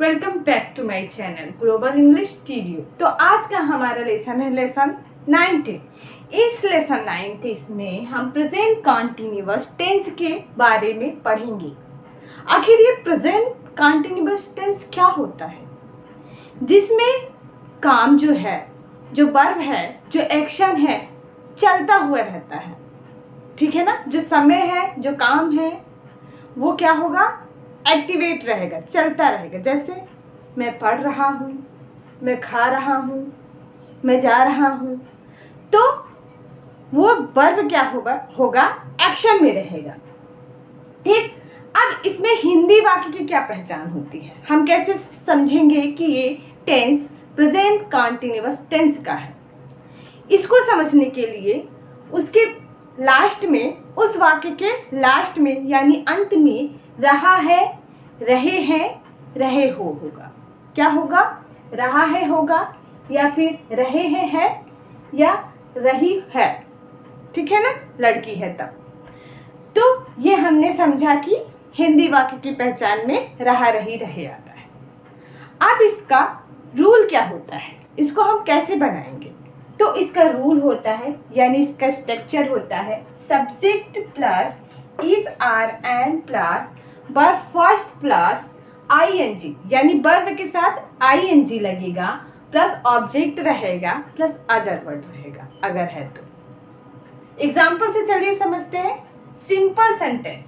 Welcome back to my channel global English studio. तो आज का हमारा लेसन है लेसन 19। इस लेसन 19 में हम प्रेजेंट कॉन्टिन्यूअस टेंस के बारे में पढ़ेंगे। आखिर ये प्रेजेंट कॉन्टिन्यूअस टेंस क्या होता है, जिसमें काम जो है, जो वर्ब है, जो एक्शन है, चलता हुआ रहता है। ठीक है ना, जो समय है, जो काम है, वो क्या होगा, एक्टिवेट रहेगा, चलता रहेगा। जैसे मैं पढ़ रहा हूँ, मैं खा रहा हूँ, मैं जा रहा हूँ, तो वो वर्ब क्या होगा एक्शन में रहेगा। ठीक। अब इसमें हिंदी वाक्य की क्या पहचान होती है, हम कैसे समझेंगे कि ये टेंस प्रेजेंट कॉन्टिन्यूअस टेंस का है। इसको समझने के लिए उसके लास्ट में, उस वाक्य के लास्ट में यानी अंत में रहा है, रहे हैं, रहे हो होगा। क्या होगा, रहा है होगा, या फिर रहे हैं है, या रही है। ठीक है ना, लड़की है तब। तो ये हमने समझा कि हिंदी वाक्य की पहचान में रहा, रही, रहे आता है। अब इसका रूल क्या होता है, इसको हम कैसे बनाएंगे। तो इसका रूल होता है, यानी इसका स्ट्रक्चर होता है, subject plus is are and plus verb first plus ING, यानी वर्ब के साथ आईएनजी लगेगा, प्लस ऑब्जेक्ट रहेगा, प्लस अदर वर्ड रहेगा अगर है तो। एग्जाम्पल से चलिए समझते हैं। सिंपल सेंटेंस,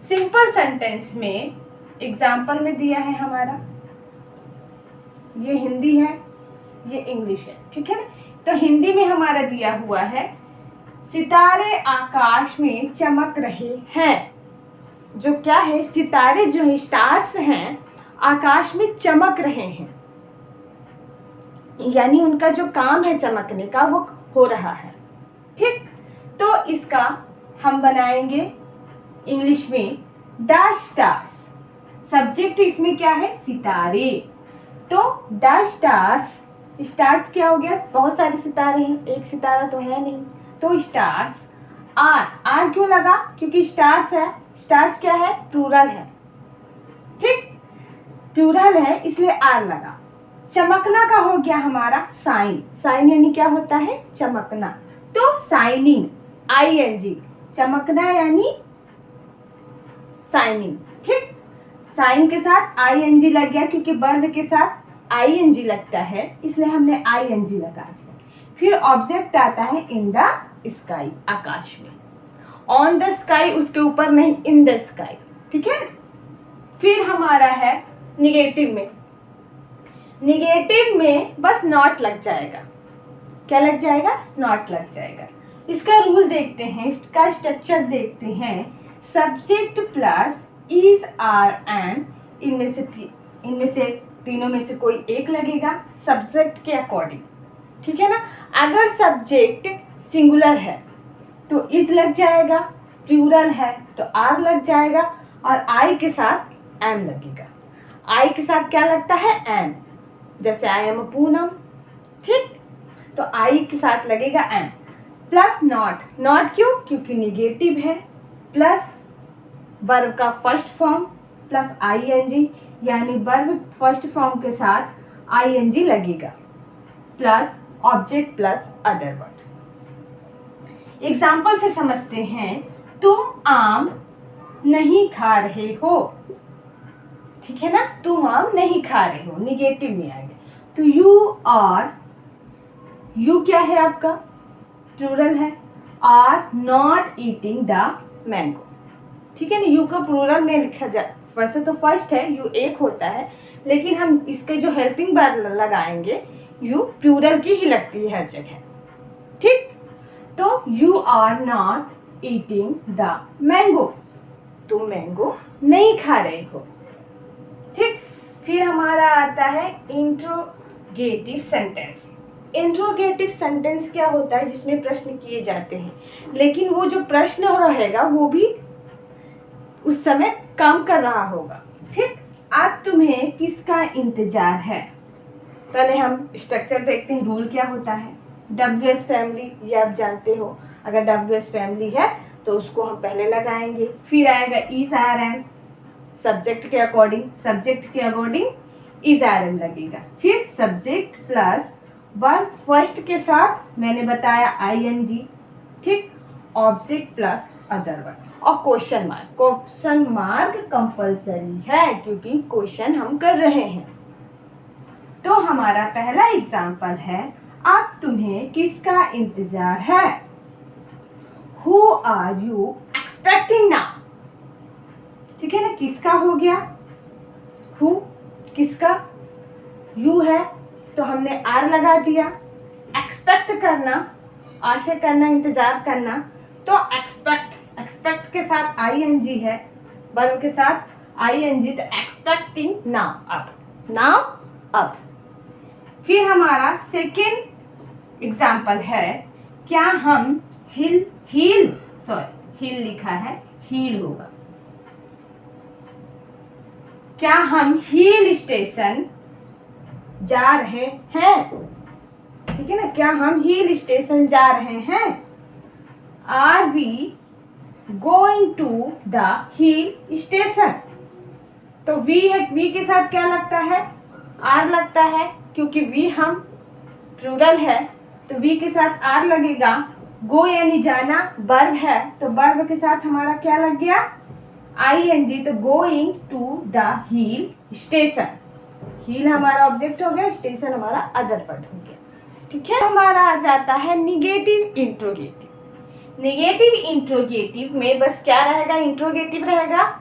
सिंपल सेंटेंस में एग्जाम्पल में दिया है हमारा, ये हिंदी है, ये इंग्लिश है। ठीक है ना, तो हिंदी में हमारा दिया हुआ है, सितारे आकाश में चमक रहे हैं। जो क्या है, सितारे जो है, स्टार्स हैं, आकाश में चमक रहे हैं, यानी उनका जो काम है चमकने का वो हो रहा है। ठीक। तो इसका हम बनाएंगे इंग्लिश में द स्टार्स। सब्जेक्ट इसमें क्या है, सितारे। तो द स्टार्स, स्टार्स क्या हो गया, बहुत सारे सितारे हैं, एक सितारा तो है नहीं, तो स्टार्स आर, आर क्यों लगा, क्योंकि स्टार्स है, स्टार्स क्या है, प्लूरल है। ठीक, प्लूरल है इसलिए आर लगा। चमकना का हो गया हमारा साइन, साइन यानी क्या होता है, चमकना, तो साइनिंग, आईएनजी, चमकना यानी साइनिंग। ठीक, साइन के साथ आईएनजी लग गया, क्योंकि वर्ब के साथ आईएनजी लगता है, इसलिए हमने आईएनजी लगा दिया। फिर ऑब्जेक्ट आता है इन द स्काई, आकाश में। ऑन द स्काई उसके ऊपर नहीं, इन द स्काई। ठीक है। फिर हमारा है निगेटिव में, निगेटिव में बस नॉट लग जाएगा। क्या लग जाएगा, नॉट लग जाएगा। इसका रूल देखते हैं, इसका स्ट्रक्चर देखते हैं। Subject plus is are and, इनमें से तीनों में से कोई एक लगेगा सब्जेक्ट के अकॉर्डिंग। ठीक है ना, अगर सब्जेक्ट सिंगुलर है तो इज लग जाएगा, प्लूरल है तो आर लग जाएगा, और आई के साथ एम लगेगा। आई के साथ क्या लगता है, एम, जैसे आई एम पूनम। ठीक, तो आई के साथ लगेगा एम, प्लस नॉट, नॉट क्यों, क्योंकि निगेटिव है, प्लस वर्ब का फर्स्ट फॉर्म प्लस आईएनजी, यानी वर्ब फर्स्ट फॉर्म के साथ आईएनजी लगेगा, plus object plus other word. Example से समझते हैं। तुम आम नहीं खा रहे हो। ठीक है ना, तुम आम नहीं खा रहे हो, निगेटिव में आ गया। तो यू आर, यू क्या है आपका, प्लूरल है, are not eating the mango. ठीक है ना, यू का प्लूरल में लिखा जाए, वैसे तो फर्स्ट है, यू एक होता है, लेकिन हम इसके जो हेल्पिंग वर्ब लगाएंगे, यू प्लूरल की ही लगती है हर जगह। ठीक, तो you are not eating the mango, तुम मैंगो नहीं खा रहे हो। ठीक, फिर हमारा आता है इंट्रोगेटिव सेंटेंस। इंट्रोगेटिव सेंटेंस क्या होता है, जिसमें प्रश्न किए जाते हैं, लेकिन वो जो प्रश्न रहेगा वो भी उस समय काम कर रहा होगा। ठीक, आज तुम्हें किसका इंतजार है। पहले हम स्ट्रक्चर देखते हैं, रूल क्या होता है। WS फैमिली, ये आप जानते हो, अगर WS फैमिली है तो उसको हम पहले लगाएंगे। फिर आएगा इज आर एंड, सब्जेक्ट के अकॉर्डिंग, सब्जेक्ट के अकॉर्डिंग इज आर एम लगेगा। फिर सब्जेक्ट प्लस वर्ब फर्स्ट के साथ मैंने बताया आई एन जी, ठीक, ऑब्जेक्ट प्लस अदर वर्ड और question mark. Question mark compulsory है क्योंकि क्वेश्चन हम कर रहे हैं। तो हमारा पहला एग्जाम्पल है, अब तुम्हें किसका इंतजार है? Who are you expecting now? ठीक है ना, किसका हो गया? Who किसका, you है तो हमने आर लगा दिया। एक्सपेक्ट करना, आशा करना, इंतजार करना, तो एक्सपेक्ट के साथ आई एन जी है, वर्ब के साथ आई एन जी, तो एक्सपेक्टिंग नाउ, अब। फिर हमारा सेकेंड एग्जाम्पल है, क्या हम हिल लिखा है, हील होगा। क्या हम हिल स्टेशन जा रहे हैं? ठीक है ना, क्या हम हिल स्टेशन जा रहे हैं? Are we going to the hill station? तो वी है, वी के साथ क्या लगता है? आर लगता है, क्योंकि वी हम प्लूरल है तो वी के साथ आर लगेगा। गो यानी जाना, वर्ब है तो वर्ब के साथ हमारा क्या लग गया? आई एन जी, तो going to the hill station. Hill हमारा ऑब्जेक्ट हो गया, स्टेशन हमारा अदर वर्ड हो गया। ठीक है, हमारा आ जाता है निगेटिव इंट्रोगेटिव। निगेटिव इंट्रोगेटिव में बस क्या रहेगा? इंट्रोगेटिव रहेगा।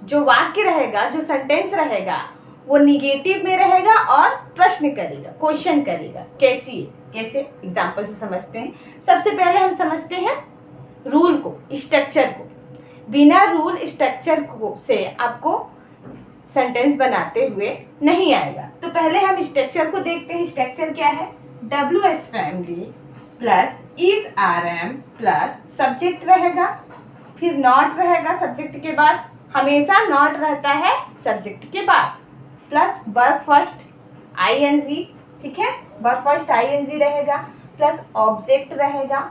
जो वाक्य रहेगा, जो सेंटेंस रहेगा वो निगेटिव में रहेगा और प्रश्न करेगा, क्वेश्चन करेगा। कैसे एग्जाम्पल से समझते हैं। सबसे पहले हम समझते हैं रूल को, स्ट्रक्चर को। बिना रूल स्ट्रक्चर को से आपको सेंटेंस बनाते हुए नहीं आएगा। तो पहले हम स्ट्रक्चर को देखते हैं। स्ट्रक्चर क्या है? WS family plus is are am plus subject रहेगा, फिर नॉट रहेगा सब्जेक्ट के बाद, हमेशा नॉट रहता है सब्जेक्ट के बाद, प्लस वर्ब फर्स्ट ING, ठीक है, वर्ब फर्स्ट ING रहेगा, प्लस ऑब्जेक्ट रहेगा,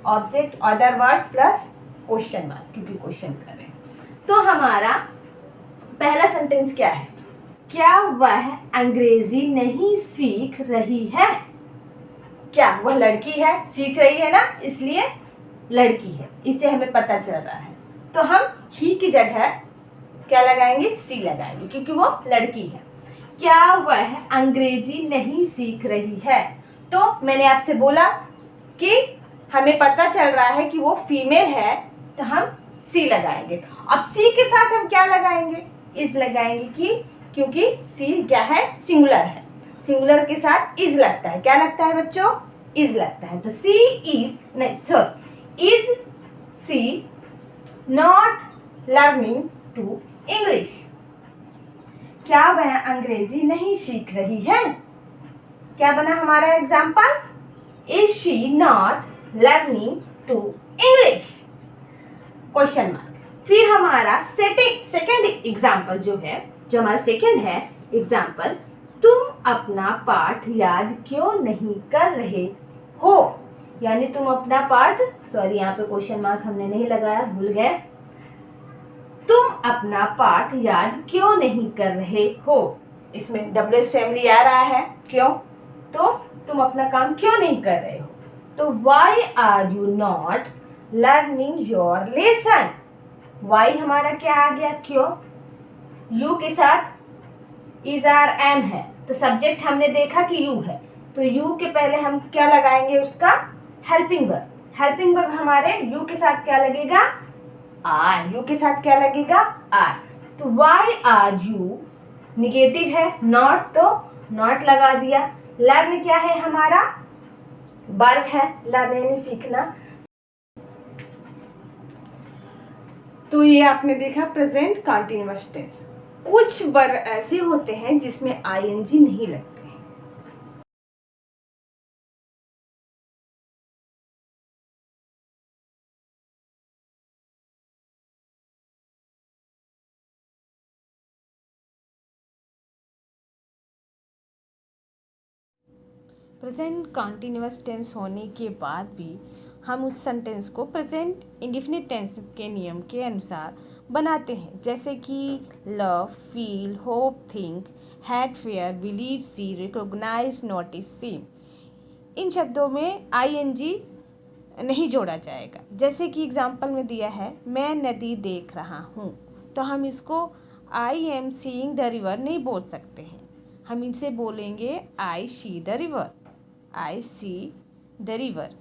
object other word plus question mark, क्योंकि क्वेश्चन कर रहे हैं। तो हमारा पहला सेंटेंस क्या है? क्या वह अंग्रेजी नहीं सीख रही है? क्या वह लड़की है? सीख रही है ना, इसलिए लड़की है, इससे हमें पता चल रहा है। तो हम ही की जगह क्या लगाएंगे? सी लगाएंगे, क्योंकि वो लड़की है। क्या वह अंग्रेजी नहीं सीख रही है? तो मैंने आपसे बोला कि हमें पता चल रहा है कि वो फीमेल है, तो हम सी लगाएंगे। अब सी के साथ हम क्या लगाएंगे? इज लगाएंगे, क्योंकि सी क्या है? सिंगुलर है। सिंगुलर के साथ इज लगता है। क्या लगता है बच्चों? इज लगता है। तो सी इज नहीं, sorry, is she not learning to English? क्या वह अंग्रेजी नहीं सीख रही है? क्या बना हमारा एग्जाम्पल? Is she not learning to English? Question mark. फिर हमारा सेकेंड एग्जाम्पल जो हमारा सेकेंड है एग्जाम्पल, तुम अपना पाठ याद क्यों नहीं कर रहे हो? यानी तुम अपना पाठ, सॉरी यहाँ पे क्वेश्चन मार्क हमने नहीं लगाया, भूल गए। तुम अपना पाठ याद क्यों नहीं कर रहे हो? इसमें WS फैमिली आ रहा है, क्यों? तो तुम अपना काम क्यों नहीं कर रहे हो? तो why are you not learning your lesson? why हमारा क्या आ गया? क्यों? यू के साथ इज आर एम है, तो सब्जेक्ट हमने देखा कि यू है, तो यू के पहले हम क्या लगाएंगे? उसका हेल्पिंग वर्ब। हेल्पिंग वर्ब हमारे यू के साथ क्या लगेगा? आर। यू के साथ क्या लगेगा? आर। तो वाई आर यू निगेटिव है, नॉट तो नॉट लगा दिया। लर्न क्या है हमारा? वर्ब है, लर्न यानी सीखना। तो ये आपने देखा प्रेजेंट कंटीन्यूअस टेंस। कुछ वर्ब ऐसे होते हैं जिसमें ING नहीं लगते हैं। प्रेजेंट कंटीन्यूअस टेंस होने के बाद भी हम उस सेंटेंस को प्रेजेंट इंडेफिनिट टेंस के नियम के अनुसार बनाते हैं, जैसे कि love, feel, hope, think, had, fear, believe, see, recognise, notice, see. इन शब्दों में आईएनजी नहीं जोड़ा जाएगा। जैसे कि एग्जाम्पल में दिया है, मैं नदी देख रहा हूँ, तो हम इसको I am seeing the river नहीं बोल सकते हैं। हम इनसे बोलेंगे I see the river, I see the river.